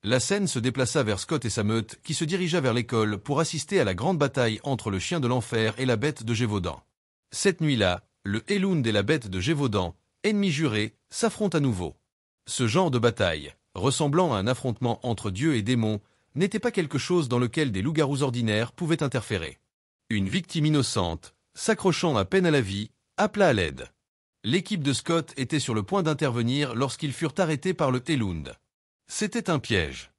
La scène se déplaça vers Scott et sa meute, qui se dirigea vers l'école pour assister à la grande bataille entre le chien de l'enfer et la bête de Gévaudan. Cette nuit-là, le Elund et la bête de Gévaudan, ennemis jurés, s'affrontent à nouveau. Ce genre de bataille, ressemblant à un affrontement entre dieux et démons, n'était pas quelque chose dans lequel des loups-garous ordinaires pouvaient interférer. Une victime innocente, s'accrochant à peine à la vie, appela à l'aide. L'équipe de Scott était sur le point d'intervenir lorsqu'ils furent arrêtés par le Elund. C'était un piège.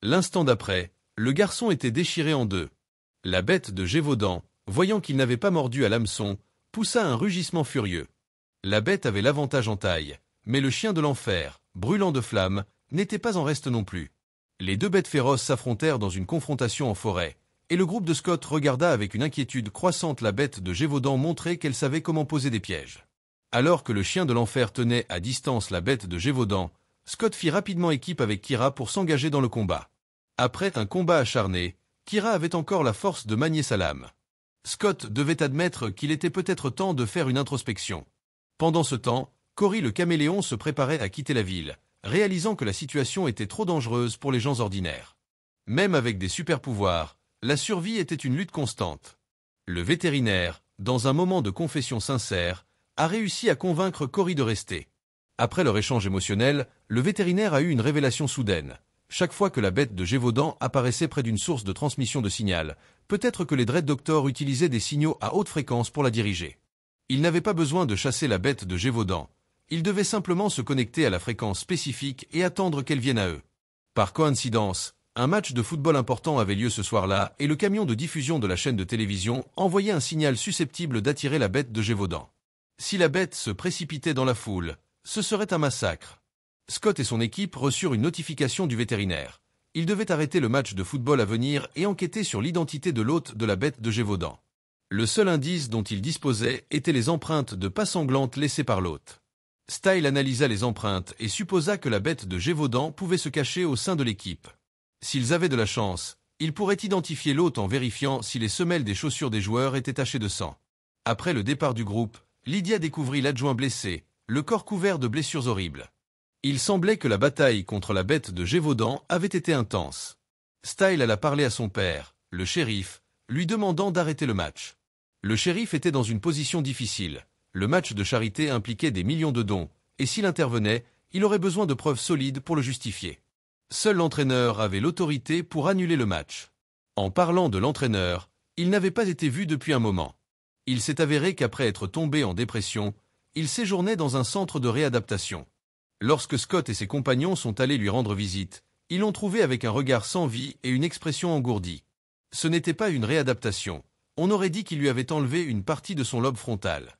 L'instant d'après, le garçon était déchiré en deux. La bête de Gévaudan, voyant qu'il n'avait pas mordu à l'hameçon, poussa un rugissement furieux. La bête avait l'avantage en taille, mais le chien de l'enfer, brûlant de flammes, n'était pas en reste non plus. Les deux bêtes féroces s'affrontèrent dans une confrontation en forêt, et le groupe de Scott regarda avec une inquiétude croissante la bête de Gévaudan montrer qu'elle savait comment poser des pièges. Alors que le chien de l'enfer tenait à distance la bête de Gévaudan, Scott fit rapidement équipe avec Kira pour s'engager dans le combat. Après un combat acharné, Kira avait encore la force de manier sa lame. Scott devait admettre qu'il était peut-être temps de faire une introspection. Pendant ce temps, Cory le caméléon se préparait à quitter la ville, réalisant que la situation était trop dangereuse pour les gens ordinaires. Même avec des super-pouvoirs, la survie était une lutte constante. Le vétérinaire, dans un moment de confession sincère, a réussi à convaincre Cory de rester. Après leur échange émotionnel, le vétérinaire a eu une révélation soudaine. Chaque fois que la bête de Gévaudan apparaissait près d'une source de transmission de signal, peut-être que les Dread Doctors utilisaient des signaux à haute fréquence pour la diriger. Ils n'avaient pas besoin de chasser la bête de Gévaudan. Ils devaient simplement se connecter à la fréquence spécifique et attendre qu'elle vienne à eux. Par coïncidence, un match de football important avait lieu ce soir-là et le camion de diffusion de la chaîne de télévision envoyait un signal susceptible d'attirer la bête de Gévaudan. Si la bête se précipitait dans la foule, ce serait un massacre. Scott et son équipe reçurent une notification du vétérinaire. Ils devaient arrêter le match de football à venir et enquêter sur l'identité de l'hôte de la bête de Gévaudan. Le seul indice dont ils disposaient étaient les empreintes de pas sanglantes laissées par l'hôte. Style analysa les empreintes et supposa que la bête de Gévaudan pouvait se cacher au sein de l'équipe. S'ils avaient de la chance, ils pourraient identifier l'hôte en vérifiant si les semelles des chaussures des joueurs étaient tachées de sang. Après le départ du groupe, Lydia découvrit l'adjoint blessé, le corps couvert de blessures horribles. Il semblait que la bataille contre la bête de Gévaudan avait été intense. Style alla parler à son père, le shérif, lui demandant d'arrêter le match. Le shérif était dans une position difficile. Le match de charité impliquait des millions de dons, et s'il intervenait, il aurait besoin de preuves solides pour le justifier. Seul l'entraîneur avait l'autorité pour annuler le match. En parlant de l'entraîneur, il n'avait pas été vu depuis un moment. Il s'est avéré qu'après être tombé en dépression, il séjournait dans un centre de réadaptation. Lorsque Scott et ses compagnons sont allés lui rendre visite, ils l'ont trouvé avec un regard sans vie et une expression engourdie. Ce n'était pas une réadaptation. On aurait dit qu'il lui avait enlevé une partie de son lobe frontal.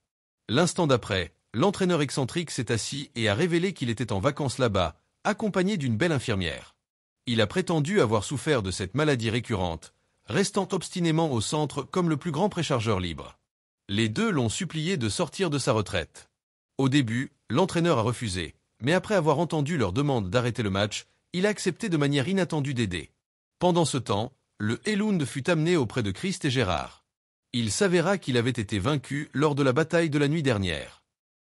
L'instant d'après, l'entraîneur excentrique s'est assis et a révélé qu'il était en vacances là-bas, accompagné d'une belle infirmière. Il a prétendu avoir souffert de cette maladie récurrente, restant obstinément au centre comme le plus grand préchargeur libre. Les deux l'ont supplié de sortir de sa retraite. Au début, l'entraîneur a refusé, mais après avoir entendu leur demande d'arrêter le match, il a accepté de manière inattendue d'aider. Pendant ce temps, le Elund fut amené auprès de Christ et Gérard. Il s'avéra qu'il avait été vaincu lors de la bataille de la nuit dernière.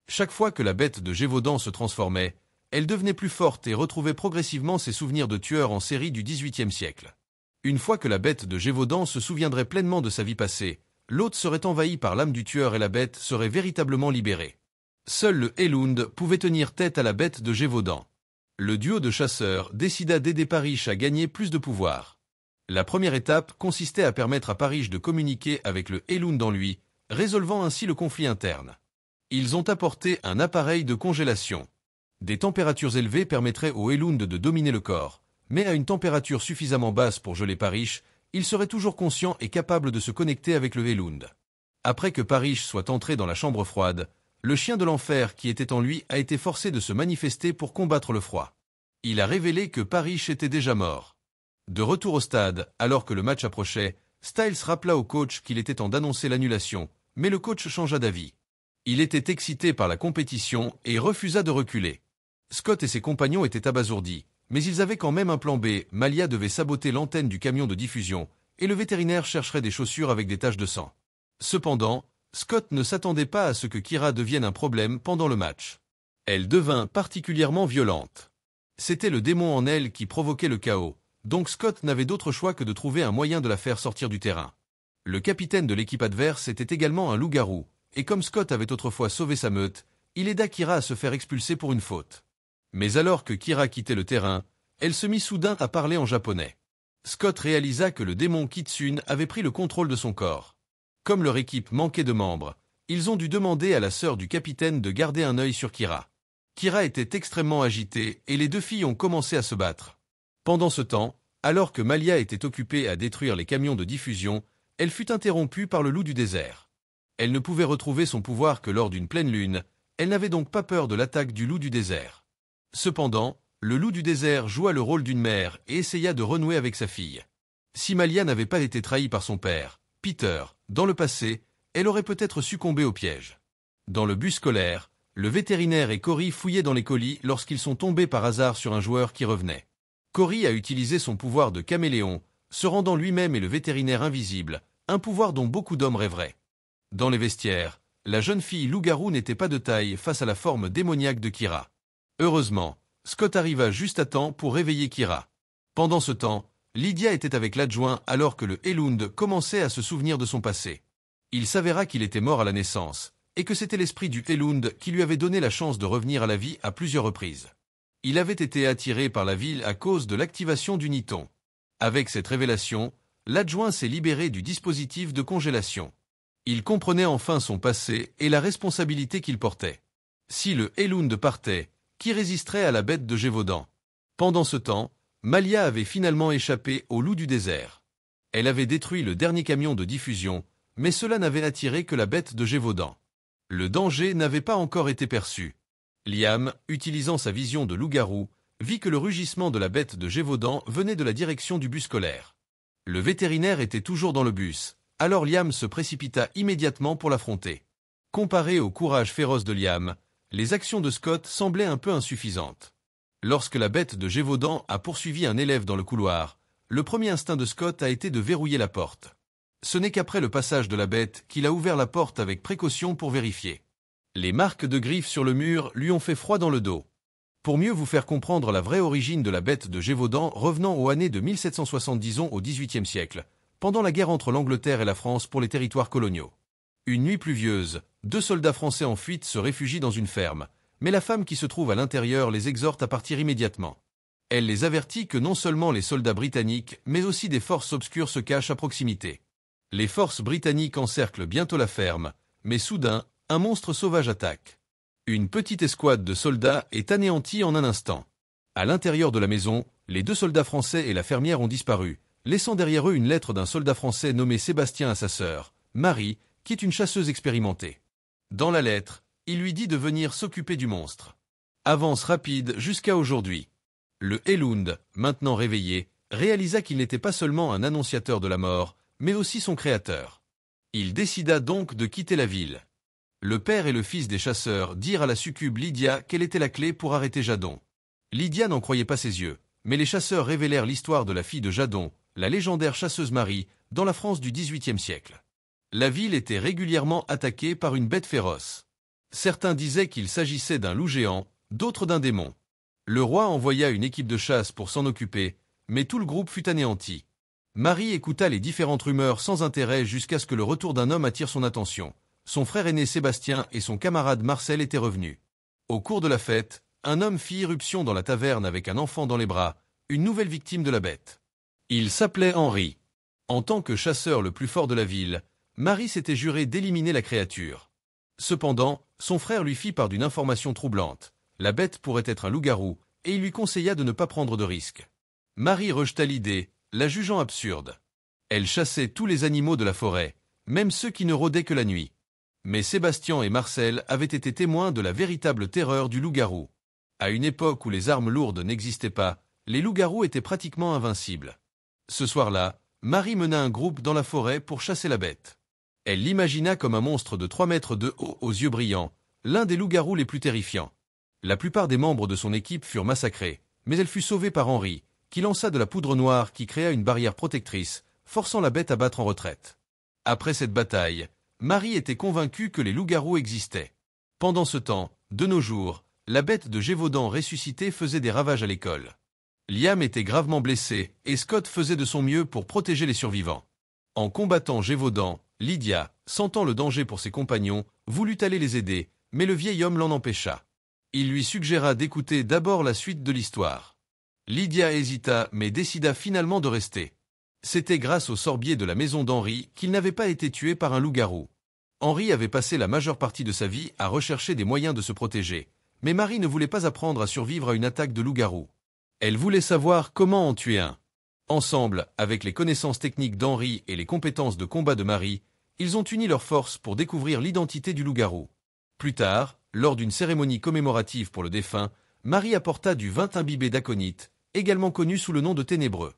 Chaque fois que la bête de Gévaudan se transformait, elle devenait plus forte et retrouvait progressivement ses souvenirs de tueur en série du XVIIIe siècle. Une fois que la bête de Gévaudan se souviendrait pleinement de sa vie passée, l'hôte serait envahi par l'âme du tueur et la bête serait véritablement libérée. Seul le Elund pouvait tenir tête à la bête de Gévaudan. Le duo de chasseurs décida d'aider Parish à gagner plus de pouvoir. La première étape consistait à permettre à Parish de communiquer avec le Elund en lui, résolvant ainsi le conflit interne. Ils ont apporté un appareil de congélation. Des températures élevées permettraient au Elund de dominer le corps, mais à une température suffisamment basse pour geler Parish, il serait toujours conscient et capable de se connecter avec le Elund. Après que Parish soit entré dans la chambre froide, le chien de l'enfer qui était en lui a été forcé de se manifester pour combattre le froid. Il a révélé que Parish était déjà mort. De retour au stade, alors que le match approchait, Styles rappela au coach qu'il était temps d'annoncer l'annulation, mais le coach changea d'avis. Il était excité par la compétition et refusa de reculer. Scott et ses compagnons étaient abasourdis, mais ils avaient quand même un plan B. Malia devait saboter l'antenne du camion de diffusion, et le vétérinaire chercherait des chaussures avec des taches de sang. Cependant, Scott ne s'attendait pas à ce que Kira devienne un problème pendant le match. Elle devint particulièrement violente. C'était le démon en elle qui provoquait le chaos, donc Scott n'avait d'autre choix que de trouver un moyen de la faire sortir du terrain. Le capitaine de l'équipe adverse était également un loup-garou, et comme Scott avait autrefois sauvé sa meute, il aida Kira à se faire expulser pour une faute. Mais alors que Kira quittait le terrain, elle se mit soudain à parler en japonais. Scott réalisa que le démon Kitsune avait pris le contrôle de son corps. Comme leur équipe manquait de membres, ils ont dû demander à la sœur du capitaine de garder un œil sur Kira. Kira était extrêmement agitée et les deux filles ont commencé à se battre. Pendant ce temps, alors que Malia était occupée à détruire les camions de diffusion, elle fut interrompue par le loup du désert. Elle ne pouvait retrouver son pouvoir que lors d'une pleine lune, elle n'avait donc pas peur de l'attaque du loup du désert. Cependant, le loup du désert joua le rôle d'une mère et essaya de renouer avec sa fille. Si Malia n'avait pas été trahie par son père, Peter, dans le passé, elle aurait peut-être succombé au piège. Dans le bus scolaire, le vétérinaire et Cory fouillaient dans les colis lorsqu'ils sont tombés par hasard sur un joueur qui revenait. Cory a utilisé son pouvoir de caméléon, se rendant lui-même et le vétérinaire invisible, un pouvoir dont beaucoup d'hommes rêveraient. Dans les vestiaires, la jeune fille loup-garou n'était pas de taille face à la forme démoniaque de Kira. Heureusement, Scott arriva juste à temps pour réveiller Kira. Pendant ce temps, Lydia était avec l'adjoint alors que le Elund commençait à se souvenir de son passé. Il s'avéra qu'il était mort à la naissance, et que c'était l'esprit du Elund qui lui avait donné la chance de revenir à la vie à plusieurs reprises. Il avait été attiré par la ville à cause de l'activation du Niton. Avec cette révélation, l'adjoint s'est libéré du dispositif de congélation. Il comprenait enfin son passé et la responsabilité qu'il portait. Si le Elund partait, qui résisterait à la bête de Gévaudan? Pendant ce temps, Malia avait finalement échappé au loup du désert. Elle avait détruit le dernier camion de diffusion, mais cela n'avait attiré que la bête de Gévaudan. Le danger n'avait pas encore été perçu. Liam, utilisant sa vision de loup-garou, vit que le rugissement de la bête de Gévaudan venait de la direction du bus scolaire. Le vétérinaire était toujours dans le bus, alors Liam se précipita immédiatement pour l'affronter. Comparé au courage féroce de Liam, les actions de Scott semblaient un peu insuffisantes. Lorsque la bête de Gévaudan a poursuivi un élève dans le couloir, le premier instinct de Scott a été de verrouiller la porte. Ce n'est qu'après le passage de la bête qu'il a ouvert la porte avec précaution pour vérifier. Les marques de griffes sur le mur lui ont fait froid dans le dos. Pour mieux vous faire comprendre la vraie origine de la bête de Gévaudan revenant aux années de 1770 au XVIIIe siècle, pendant la guerre entre l'Angleterre et la France pour les territoires coloniaux. Une nuit pluvieuse, 2 soldats français en fuite se réfugient dans une ferme, mais la femme qui se trouve à l'intérieur les exhorte à partir immédiatement. Elle les avertit que non seulement les soldats britanniques, mais aussi des forces obscures se cachent à proximité. Les forces britanniques encerclent bientôt la ferme, mais soudain, un monstre sauvage attaque. Une petite escouade de soldats est anéantie en un instant. À l'intérieur de la maison, les 2 soldats français et la fermière ont disparu, laissant derrière eux une lettre d'un soldat français nommé Sébastien à sa sœur, Marie, qui est une chasseuse expérimentée. Dans la lettre, il lui dit de venir s'occuper du monstre. Avance rapide jusqu'à aujourd'hui. Le Elund, maintenant réveillé, réalisa qu'il n'était pas seulement un annonciateur de la mort, mais aussi son créateur. Il décida donc de quitter la ville. Le père et le fils des chasseurs dirent à la succube Lydia quelle était la clé pour arrêter Jadon. Lydia n'en croyait pas ses yeux, mais les chasseurs révélèrent l'histoire de la fille de Jadon, la légendaire chasseuse Marie, dans la France du XVIIIe siècle. La ville était régulièrement attaquée par une bête féroce. Certains disaient qu'il s'agissait d'un loup géant, d'autres d'un démon. Le roi envoya une équipe de chasse pour s'en occuper, mais tout le groupe fut anéanti. Marie écouta les différentes rumeurs sans intérêt jusqu'à ce que le retour d'un homme attire son attention. Son frère aîné Sébastien et son camarade Marcel étaient revenus. Au cours de la fête, un homme fit irruption dans la taverne avec un enfant dans les bras, une nouvelle victime de la bête. Il s'appelait Henri. En tant que chasseur le plus fort de la ville, Marie s'était juré d'éliminer la créature. Cependant, son frère lui fit part d'une information troublante. La bête pourrait être un loup-garou, et il lui conseilla de ne pas prendre de risques. Marie rejeta l'idée, la jugeant absurde. Elle chassait tous les animaux de la forêt, même ceux qui ne rôdaient que la nuit. Mais Sébastien et Marcel avaient été témoins de la véritable terreur du loup-garou. À une époque où les armes lourdes n'existaient pas, les loups-garous étaient pratiquement invincibles. Ce soir-là, Marie mena un groupe dans la forêt pour chasser la bête. Elle l'imagina comme un monstre de 3 mètres de haut aux yeux brillants, l'un des loups-garous les plus terrifiants. La plupart des membres de son équipe furent massacrés, mais elle fut sauvée par Henri, qui lança de la poudre noire qui créa une barrière protectrice, forçant la bête à battre en retraite. Après cette bataille, Marie était convaincue que les loups-garous existaient. Pendant ce temps, de nos jours, la bête de Gévaudan ressuscitée faisait des ravages à l'école. Liam était gravement blessé, et Scott faisait de son mieux pour protéger les survivants. En combattant Gévaudan, Lydia, sentant le danger pour ses compagnons, voulut aller les aider, mais le vieil homme l'en empêcha. Il lui suggéra d'écouter d'abord la suite de l'histoire. Lydia hésita, mais décida finalement de rester. C'était grâce au sorbier de la maison d'Henri qu'il n'avait pas été tué par un loup-garou. Henri avait passé la majeure partie de sa vie à rechercher des moyens de se protéger, mais Marie ne voulait pas apprendre à survivre à une attaque de loup-garou. Elle voulait savoir comment en tuer un. Ensemble, avec les connaissances techniques d'Henri et les compétences de combat de Marie, ils ont uni leurs forces pour découvrir l'identité du loup-garou. Plus tard, lors d'une cérémonie commémorative pour le défunt, Marie apporta du vin imbibé d'aconite, également connu sous le nom de ténébreux.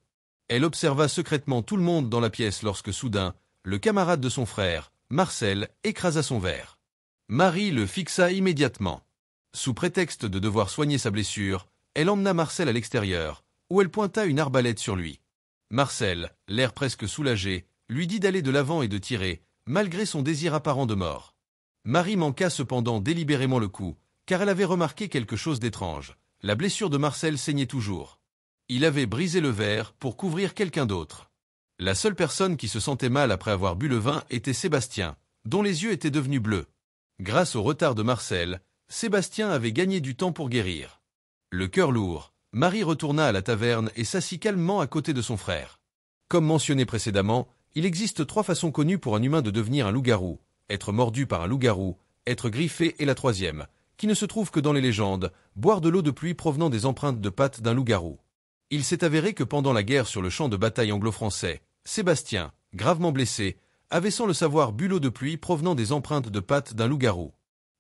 Elle observa secrètement tout le monde dans la pièce lorsque soudain, le camarade de son frère, Marcel, écrasa son verre. Marie le fixa immédiatement. Sous prétexte de devoir soigner sa blessure, elle emmena Marcel à l'extérieur, où elle pointa une arbalète sur lui. Marcel, l'air presque soulagé, lui dit d'aller de l'avant et de tirer, malgré son désir apparent de mort. Marie manqua cependant délibérément le coup, car elle avait remarqué quelque chose d'étrange. La blessure de Marcel saignait toujours. Il avait brisé le verre pour couvrir quelqu'un d'autre. La seule personne qui se sentait mal après avoir bu le vin était Sébastien, dont les yeux étaient devenus bleus. Grâce au retard de Marcel, Sébastien avait gagné du temps pour guérir. Le cœur lourd, Marie retourna à la taverne et s'assit calmement à côté de son frère. Comme mentionné précédemment, il existe 3 façons connues pour un humain de devenir un loup-garou: être mordu par un loup-garou, être griffé et la 3e, qui ne se trouve que dans les légendes, boire de l'eau de pluie provenant des empreintes de pattes d'un loup-garou. Il s'est avéré que pendant la guerre sur le champ de bataille anglo-français, Sébastien, gravement blessé, avait sans le savoir bu l'eau de pluie provenant des empreintes de pattes d'un loup-garou.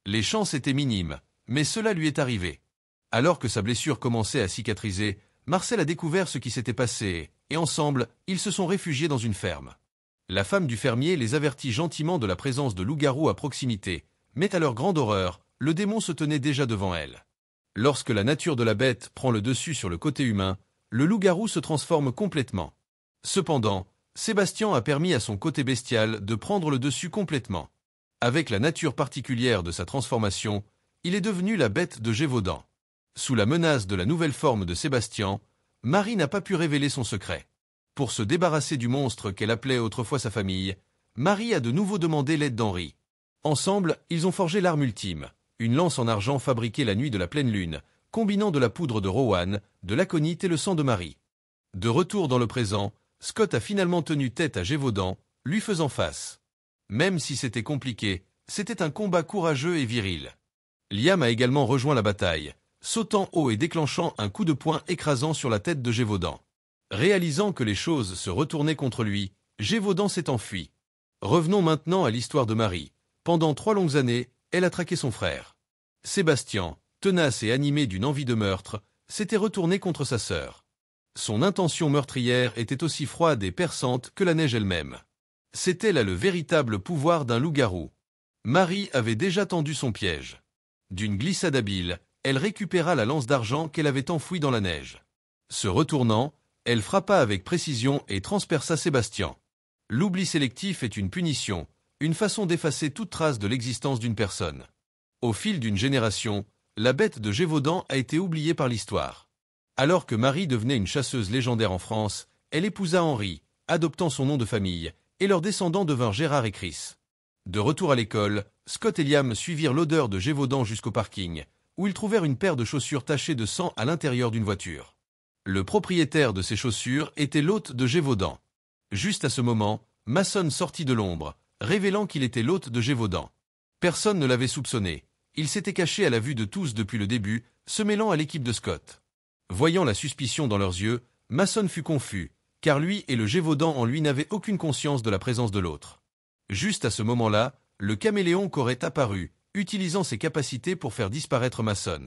Les chances étaient minimes, mais cela lui est arrivé. Alors que sa blessure commençait à cicatriser, Marcel a découvert ce qui s'était passé, et ensemble, ils se sont réfugiés dans une ferme. La femme du fermier les avertit gentiment de la présence de loups-garous à proximité, mais à leur grande horreur, le démon se tenait déjà devant elle. Lorsque la nature de la bête prend le dessus sur le côté humain, le loup-garou se transforme complètement. Cependant, Sébastien a permis à son côté bestial de prendre le dessus complètement. Avec la nature particulière de sa transformation, il est devenu la bête de Gévaudan. Sous la menace de la nouvelle forme de Sébastien, Marie n'a pas pu révéler son secret. Pour se débarrasser du monstre qu'elle appelait autrefois sa famille, Marie a de nouveau demandé l'aide d'Henri. Ensemble, ils ont forgé l'arme ultime, une lance en argent fabriquée la nuit de la pleine lune, combinant de la poudre de rowan, de l'aconite et le sang de Marie. De retour dans le présent, Scott a finalement tenu tête à Gévaudan, lui faisant face. Même si c'était compliqué, c'était un combat courageux et viril. Liam a également rejoint la bataille, sautant haut et déclenchant un coup de poing écrasant sur la tête de Gévaudan. Réalisant que les choses se retournaient contre lui, Gévaudan s'est enfui. Revenons maintenant à l'histoire de Marie. Pendant 3 longues années, elle a traqué son frère. Sébastien, tenace et animé d'une envie de meurtre, s'était retourné contre sa sœur. Son intention meurtrière était aussi froide et perçante que la neige elle-même. C'était là le véritable pouvoir d'un loup-garou. Marie avait déjà tendu son piège. D'une glissade habile, elle récupéra la lance d'argent qu'elle avait enfouie dans la neige. Se retournant, elle frappa avec précision et transperça Sébastien. L'oubli sélectif est une punition, une façon d'effacer toute trace de l'existence d'une personne. Au fil d'une génération, la bête de Gévaudan a été oubliée par l'histoire. Alors que Marie devenait une chasseuse légendaire en France, elle épousa Henri, adoptant son nom de famille, et leurs descendants devinrent Gérard et Chris. De retour à l'école, Scott et Liam suivirent l'odeur de Gévaudan jusqu'au parking, où ils trouvèrent une paire de chaussures tachées de sang à l'intérieur d'une voiture. Le propriétaire de ces chaussures était l'hôte de Gévaudan. Juste à ce moment, Mason sortit de l'ombre, révélant qu'il était l'hôte de Gévaudan. Personne ne l'avait soupçonné. Il s'était caché à la vue de tous depuis le début, se mêlant à l'équipe de Scott. Voyant la suspicion dans leurs yeux, Mason fut confus, car lui et le Gévaudan en lui n'avaient aucune conscience de la présence de l'autre. Juste à ce moment-là, le caméléon qu'aurait apparu, utilisant ses capacités pour faire disparaître Mason.